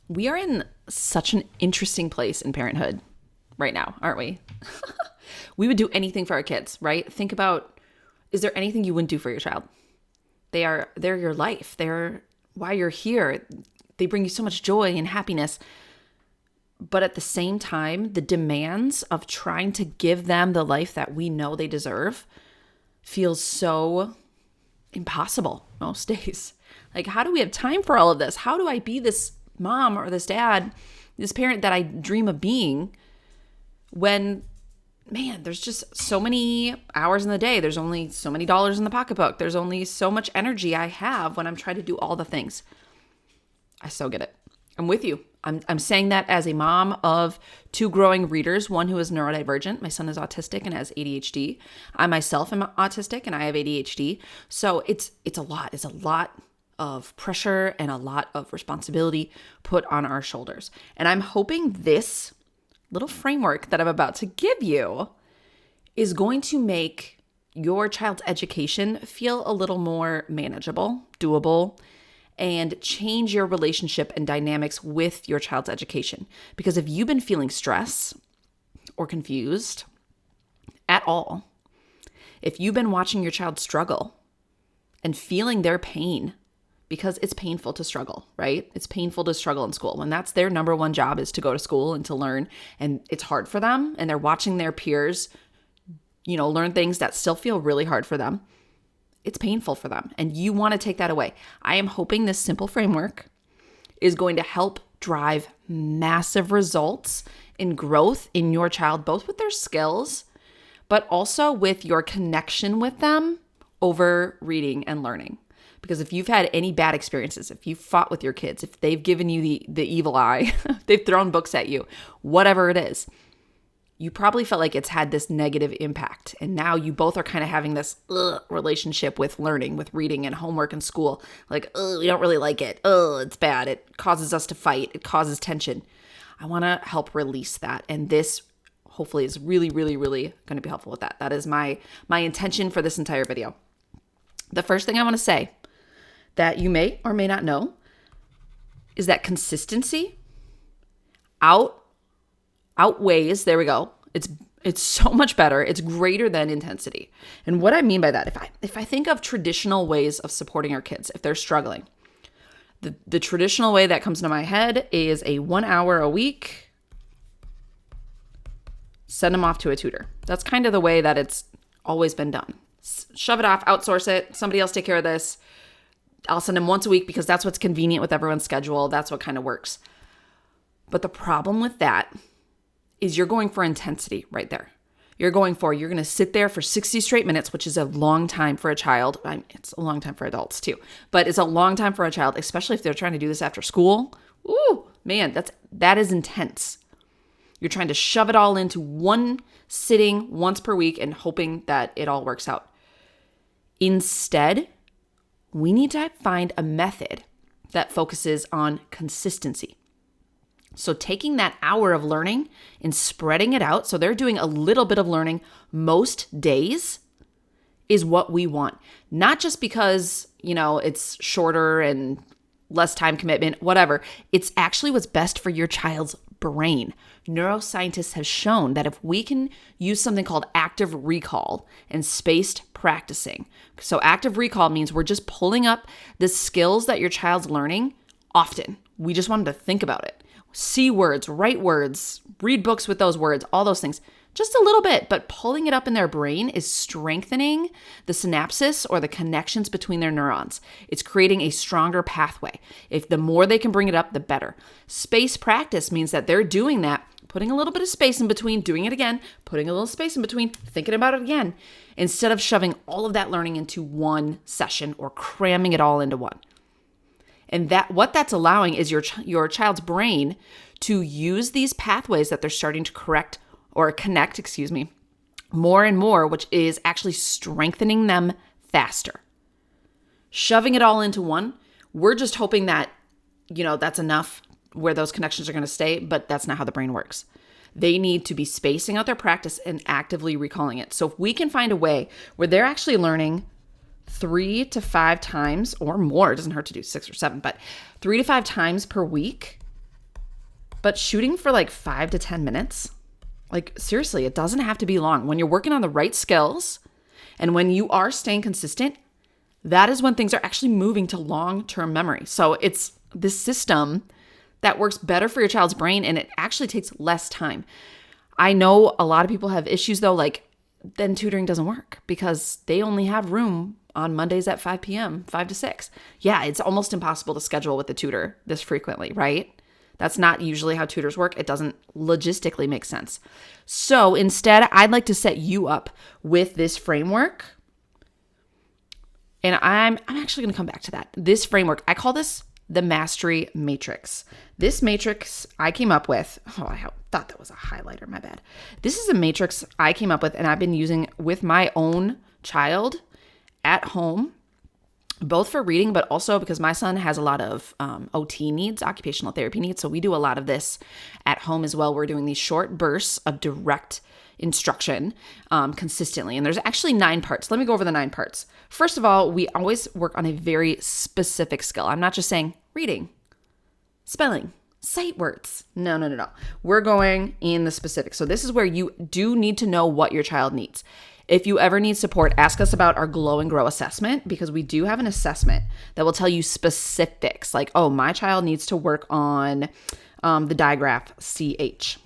We are in such an interesting place in parenthood right now, aren't we? We would do anything for our kids, right? Think about, is there anything you wouldn't do for your child? They're your life. They're why you're here. They bring you so much joy and happiness. But at the same time, the demands of trying to give them the life that we know they deserve feels so impossible most days. Like, how do we have time for all of this? How do I be this mom or this dad, this parent that I dream of being when, man, there's just so many hours in the day. There's only so many dollars in the pocketbook. There's only so much energy I have when I'm trying to do all the things. I so get it. I'm with you. I'm saying that as a mom of two growing readers, one who is neurodivergent. My son is autistic and has ADHD. I myself am autistic and I have ADHD. So it's a lot. It's a lot of pressure and a lot of responsibility put on our shoulders. And I'm hoping this little framework that I'm about to give you is going to make your child's education feel a little more manageable, doable, and change your relationship and dynamics with your child's education. Because if you've been feeling stress or confused at all, if you've been watching your child struggle and feeling their pain, because it's painful to struggle, right? It's painful to struggle in school when that's their number one job is to go to school and to learn. And it's hard for them and they're watching their peers, learn things that still feel really hard for them. It's painful for them and you want to take that away. I am hoping this simple framework is going to help drive massive results in growth in your child, both with their skills, but also with your connection with them over reading and learning. Because if you've had any bad experiences, if you've fought with your kids, if they've given you the evil eye, they've thrown books at you, whatever it is, you probably felt like it's had this negative impact. And now you both are kind of having this relationship with learning, with reading and homework and school. Like, we don't really like it. It's bad. It causes us to fight. It causes tension. I want to help release that. And this hopefully is really, really, really going to be helpful with that. That is my intention for this entire video. The first thing I want to say that you may or may not know is that consistency outweighs, there we go. It's so much better. It's greater than intensity. And what I mean by that, if I think of traditional ways of supporting our kids, if they're struggling, the traditional way that comes into my head is a 1 hour a week, send them off to a tutor. That's kind of the way that it's always been done. Shove it off, outsource it. Somebody else take care of this. I'll send them once a week because that's what's convenient with everyone's schedule. That's what kind of works. But the problem with that is you're going for intensity right there. You're going to sit there for 60 straight minutes, which is a long time for a child. It's a long time for adults too, but it's a long time for a child, especially if they're trying to do this after school. Ooh, man, that is intense. You're trying to shove it all into one sitting once per week and hoping that it all works out. Instead, we need to find a method that focuses on consistency. So taking that hour of learning and spreading it out, so they're doing a little bit of learning most days, is what we want. Not just because, it's shorter and less time commitment, whatever. It's actually what's best for your child's brain. Neuroscientists have shown that if we can use something called active recall and spaced practicing. So active recall means we're just pulling up the skills that your child's learning often. We just want them to think about it. See words, write words, read books with those words, all those things. Just a little bit, but pulling it up in their brain is strengthening the synapses or the connections between their neurons. It's creating a stronger pathway. If the more they can bring it up, the better. Space practice means that they're doing that, putting a little bit of space in between, doing it again, putting a little space in between, thinking about it again, instead of shoving all of that learning into one session or cramming it all into one. And what that's allowing is your child's brain to use these pathways that they're starting to connect, more and more, which is actually strengthening them faster. Shoving it all into one, we're just hoping that, that's enough where those connections are going to stay, but that's not how the brain works. They need to be spacing out their practice and actively recalling it. So if we can find a way where they're actually learning 3 to 5 times or more, it doesn't hurt to do 6 or 7, but 3 to 5 times per week, But shooting for like 5 to 10 minutes, like seriously, it doesn't have to be long. When you're working on the right skills and when you are staying consistent, that is when things are actually moving to long-term memory. So it's this system that works better for your child's brain, and it actually takes less time. I know a lot of people have issues though, like then tutoring doesn't work because they only have room on Mondays at 5 p.m., 5 to 6. Yeah, it's almost impossible to schedule with the tutor this frequently, right? That's not usually how tutors work. It doesn't logistically make sense. So instead, I'd like to set you up with this framework. And I'm actually going to come back to that. This framework, I call this the mastery matrix. This matrix I came up with. Oh, I thought that was a highlighter. My bad. This is a matrix I came up with and I've been using with my own child at home, both for reading, but also because my son has a lot of OT needs, occupational therapy needs. So we do a lot of this at home as well. We're doing these short bursts of direct instruction consistently. And there's actually 9 parts. Let me go over the 9 parts. First of all, we always work on a very specific skill. I'm not just saying reading, spelling, sight words. No. We're going in the specific. So this is where you do need to know what your child needs. If you ever need support, ask us about our Glow and Grow assessment, because we do have an assessment that will tell you specifics like, oh, my child needs to work on the digraph CH.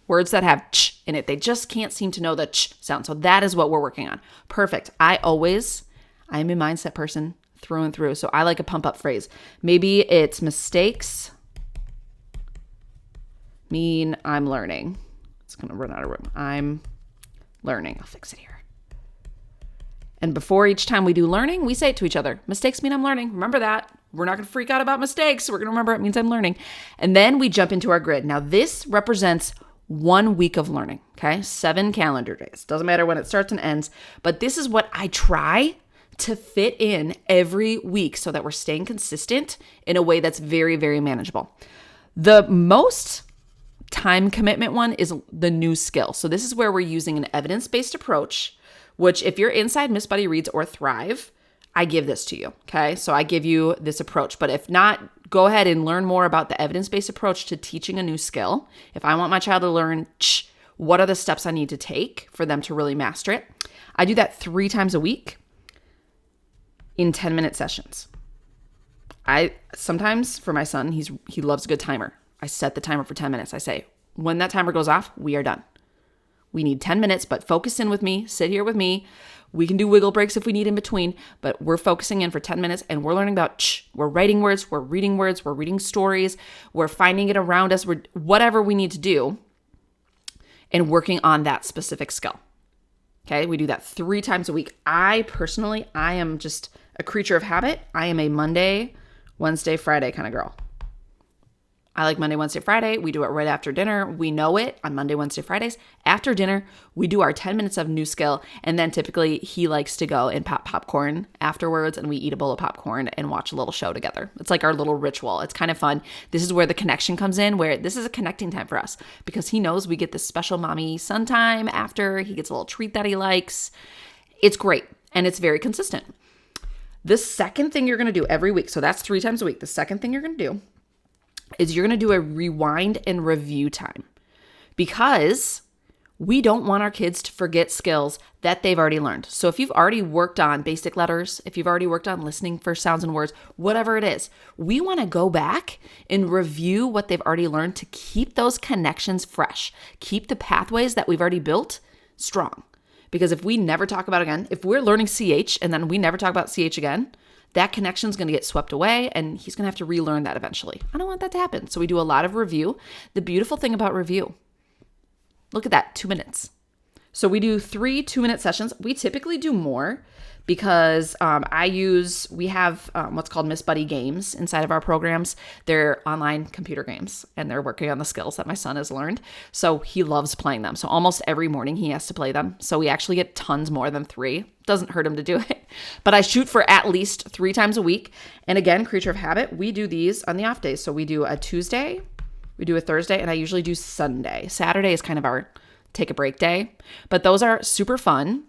Words that have ch in it. They just can't seem to know the ch sound. So that is what we're working on. Perfect. I am a mindset person through and through. So I like a pump up phrase. Maybe it's mistakes mean I'm learning. It's going to run out of room. I'm learning. I'll fix it here. And before each time we do learning, we say it to each other. Mistakes mean I'm learning. Remember that. We're not going to freak out about mistakes. We're going to remember it means I'm learning. And then we jump into our grid. Now this represents 1 week of learning, okay? 7 calendar days. Doesn't matter when it starts and ends, but this is what I try to fit in every week so that we're staying consistent in a way that's very, very manageable. The most time commitment one is the new skill. So this is where we're using an evidence-based approach, which if you're inside Miss Buddy Reads or Thrive, I give this to you, okay? So I give you this approach, but if not, go ahead and learn more about the evidence-based approach to teaching a new skill. If I want my child to learn what are the steps I need to take for them to really master it, I do that 3 times a week in 10-minute sessions. I sometimes for my son, he loves a good timer. I set the timer for 10 minutes. I say, when that timer goes off, we are done. We need 10 minutes, but focus in with me, sit here with me. We can do wiggle breaks if we need in between, but we're focusing in for 10 minutes and we're learning about we're writing words, we're reading stories, we're finding it around us, we're whatever we need to do and working on that specific skill. Okay, we do that 3 times a week. I am just a creature of habit. I am a Monday, Wednesday, Friday kind of girl. I like Monday, Wednesday, Friday. We do it right after dinner. We know it on Monday, Wednesday, Fridays. After dinner, we do our 10 minutes of new skill. And then typically he likes to go and pop popcorn afterwards. And we eat a bowl of popcorn and watch a little show together. It's like our little ritual. It's kind of fun. This is where the connection comes in, where this is a connecting time for us because he knows we get this special mommy son time after. He gets a little treat that he likes. It's great. And it's very consistent. The second thing you're going to do every week, so that's 3 times a week. The second thing you're going to do is you're going to do a rewind and review time because we don't want our kids to forget skills that they've already learned. So if you've already worked on basic letters, if you've already worked on listening for sounds and words, whatever it is, we want to go back and review what they've already learned to keep those connections fresh, keep the pathways that we've already built strong. Because if we never talk about it again, if we're learning CH and then we never talk about CH again, that connection is going to get swept away and he's going to have to relearn that eventually. I don't want that to happen. So we do a lot of review. The beautiful thing about review, look at that, 2 minutes. So we do 3 2-minute sessions. We typically do more because we have what's called Miss Buddy games inside of our programs. They're online computer games and they're working on the skills that my son has learned. So he loves playing them. So almost every morning he has to play them. So we actually get tons more than 3. Doesn't hurt him to do it. But I shoot for at least 3 times a week. And again, creature of habit, we do these on the off days. So we do a Tuesday, we do a Thursday, and I usually do Sunday. Saturday is kind of our take a break day. But those are super fun.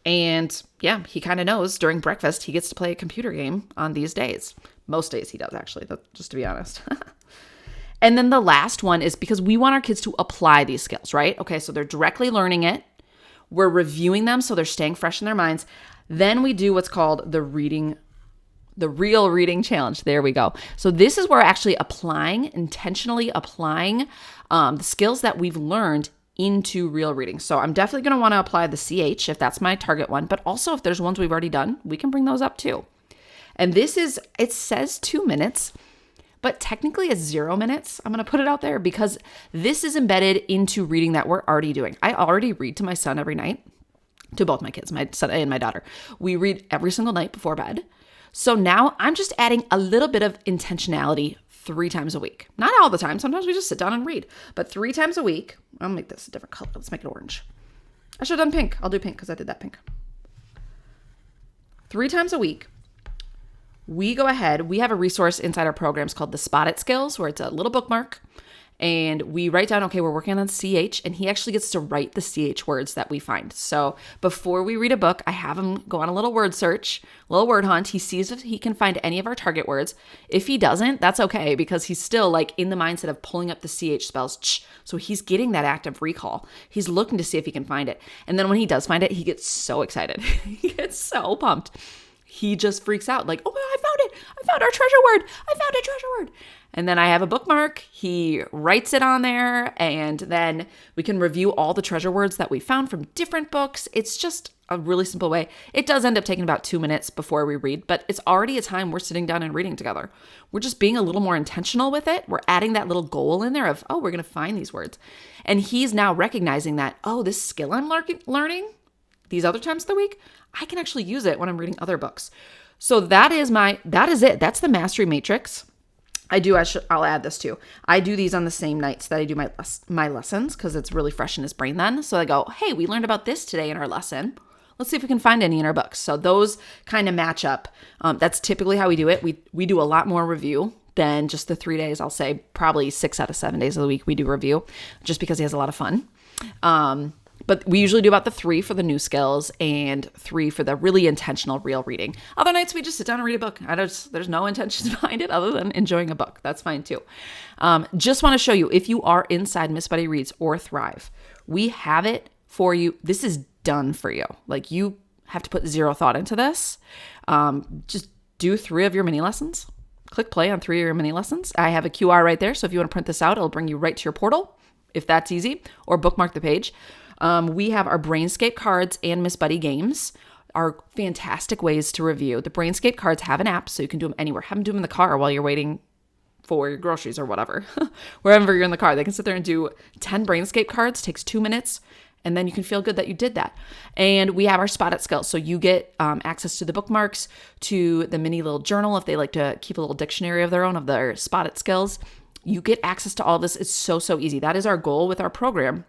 And yeah, he kind of knows during breakfast, he gets to play a computer game on these days. Most days he does, actually, just to be honest. And then the last one is because we want our kids to apply these skills, right? Okay, so they're directly learning it. We're reviewing them so they're staying fresh in their minds. Then we do what's called the real reading challenge. There we go. So this is where we're actually intentionally applying the skills that we've learned into real reading. So I'm definitely going to want to apply the CH if that's my target one, but also if there's ones we've already done, we can bring those up too. And it says 2 minutes, but technically it's 0 minutes. I'm going to put it out there because this is embedded into reading that we're already doing. I already read to my son every night, to both my kids, my son and my daughter. We read every single night before bed. So now I'm just adding a little bit of intentionality 3 times a week. Not all the time. Sometimes we just sit down and read, but 3 times a week. I'll make this a different color. Let's make it orange. I should have done pink. I'll do pink because I did that pink. 3 times a week, we go ahead. We have a resource inside our programs called the Spot It Skills, where it's a little bookmark. And we write down, okay, we're working on CH, and he actually gets to write the CH words that we find. So before we read a book, I have him go on a little word search, little word hunt. He sees if he can find any of our target words. If he doesn't, that's okay, because he's still like in the mindset of pulling up the CH spells. So he's getting that active recall. He's looking to see if he can find it. And then when he does find it, he gets so excited. He gets so pumped. He just freaks out like, oh my God, I found it. I found our treasure word. I found a treasure word. And then I have a bookmark. He writes it on there, and then we can review all the treasure words that we found from different books. It's just a really simple way. It does end up taking about 2 minutes before we read, but it's already a time we're sitting down and reading together. We're just being a little more intentional with it. We're adding that little goal in there of, oh, we're going to find these words. And he's now recognizing that, oh, this skill I'm learning these other times of the week, I can actually use it when I'm reading other books. So that is it. That's the mastery matrix. I'll add this too. I do these on the same nights that I do my lessons because it's really fresh in his brain then. So I go, hey, we learned about this today in our lesson. Let's see if we can find any in our books. So those kind of match up. That's typically how we do it. We do a lot more review than just the 3 days. I'll say probably 6 out of 7 days of the week we do review just because he has a lot of fun. But we usually do about the 3 for the new skills and 3 for the really intentional real reading. Other nights we just sit down and read a book. There's no intentions behind it other than enjoying a book. That's fine too. Just want to show you, if you are inside Miss Buddy Reads or Thrive, we have it for you. This is done for you. Like, you have to put 0 thought into this. Just do 3 of your mini lessons. Click play on 3 of your mini lessons. I have a QR right there. So if you want to print this out, it'll bring you right to your portal if that's easy, or bookmark the page. We have our Brainscape cards and Miss Buddy games are fantastic ways to review. The Brainscape cards have an app, so you can do them anywhere. Have them do them in the car while you're waiting for your groceries or whatever. Wherever you're in the car, they can sit there and do 10 Brainscape cards. Takes 2 minutes, and then you can feel good that you did that. And we have our Spot It skills, so you get access to the bookmarks, to the mini little journal if they like to keep a little dictionary of their own of their Spot It skills. You get access to all of this. It's so easy. That is our goal with our program,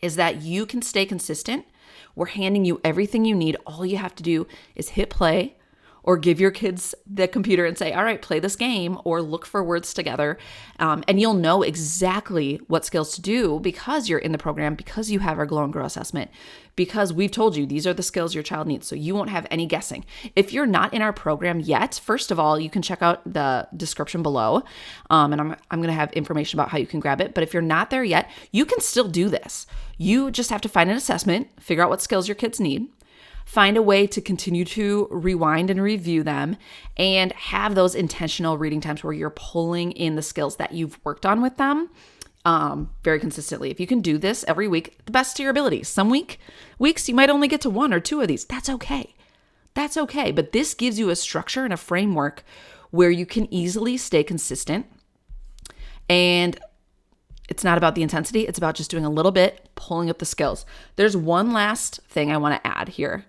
is that you can stay consistent. We're handing you everything you need. All you have to do is hit play or give your kids the computer and say, all right, play this game, or look for words together. And you'll know exactly what skills to do because you're in the program, because you have our Glow and Grow assessment, because we've told you these are the skills your child needs. So you won't have any guessing. If you're not in our program yet, first of all, you can check out the description below. And I'm going to have information about how you can grab it. But if you're not there yet, you can still do this. You just have to find an assessment, figure out what skills your kids need, find a way to continue to rewind and review them, and have those intentional reading times where you're pulling in the skills that you've worked on with them very consistently. If you can do this every week, the best to your ability. Some weeks you might only get to 1 or 2 of these. That's okay. That's okay. But this gives you a structure and a framework where you can easily stay consistent. And it's not about the intensity. It's about just doing a little bit, pulling up the skills. There's one last thing I want to add here.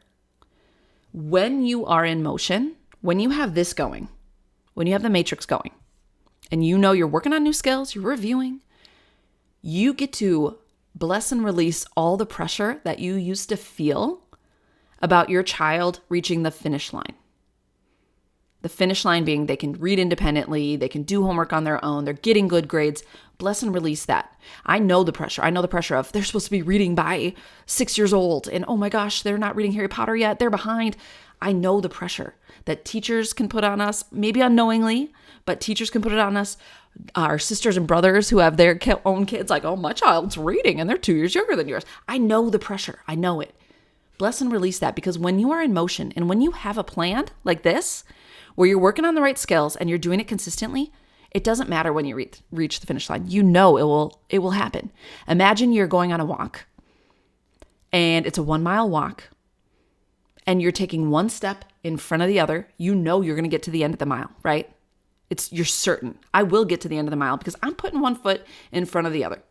When you are in motion, when you have this going, when you have the matrix going, and you know you're working on new skills, you're reviewing, you get to bless and release all the pressure that you used to feel about your child reaching the finish line. The finish line being they can read independently, they can do homework on their own, they're getting good grades. Bless and release that. I know the pressure. I know the pressure of they're supposed to be reading by 6 years old, and oh my gosh, they're not reading Harry Potter yet, they're behind. I know the pressure that teachers can put on us, maybe unknowingly, but teachers can put it on us. our sisters and brothers who have their own kids, like, oh, my child's reading and they're 2 years younger than yours. I know the pressure. I know it. Bless and release that, because when you are in motion and when you have a plan like this, where you're working on the right skills and you're doing it consistently, it doesn't matter when you reach the finish line. You know it will happen. Imagine you're going on a walk and it's a 1 mile walk and you're taking one step in front of the other. You know you're going to get to the end of the mile, right? You're certain. I will get to the end of the mile because I'm putting one foot in front of the other.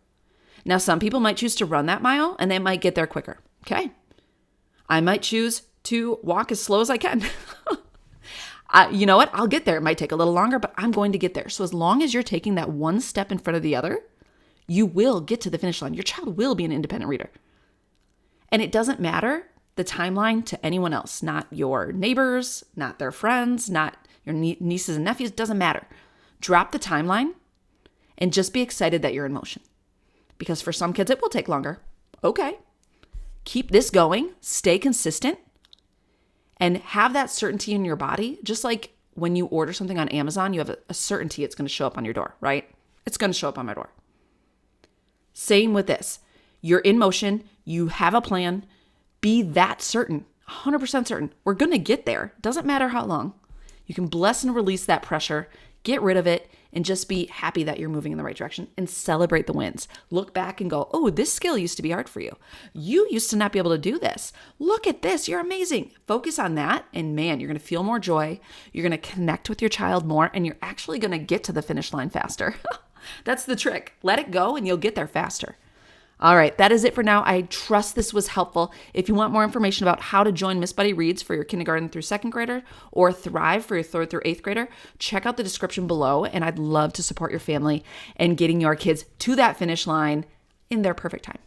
Now, some people might choose to run that mile and they might get there quicker. Okay. I might choose to walk as slow as I can. You know what? I'll get there. It might take a little longer, but I'm going to get there. So as long as you're taking that one step in front of the other, you will get to the finish line. Your child will be an independent reader. And it doesn't matter the timeline to anyone else, not your neighbors, not their friends, not your nieces and nephews. It doesn't matter. Drop the timeline and just be excited that you're in motion. Because for some kids, it will take longer. Okay. Keep this going. Stay consistent. And have that certainty in your body. Just like when you order something on Amazon, you have a certainty it's going to show up on your door, right? It's going to show up on my door. Same with this. You're in motion. You have a plan. Be that certain, 100% certain. We're going to get there. Doesn't matter how long. You can bless and release that pressure, get rid of it, and just be happy that you're moving in the right direction and celebrate the wins. Look back and go, oh, this skill used to be hard for you. You used to not be able to do this. Look at this. You're amazing. Focus on that. And man, you're going to feel more joy. You're going to connect with your child more, and you're actually going to get to the finish line faster. That's the trick. Let it go and you'll get there faster. All right, that is it for now. I trust this was helpful. If you want more information about how to join Miss Buddy Reads for your kindergarten through second grader or Thrive for your third through eighth grader, check out the description below, and I'd love to support your family and getting your kids to that finish line in their perfect time.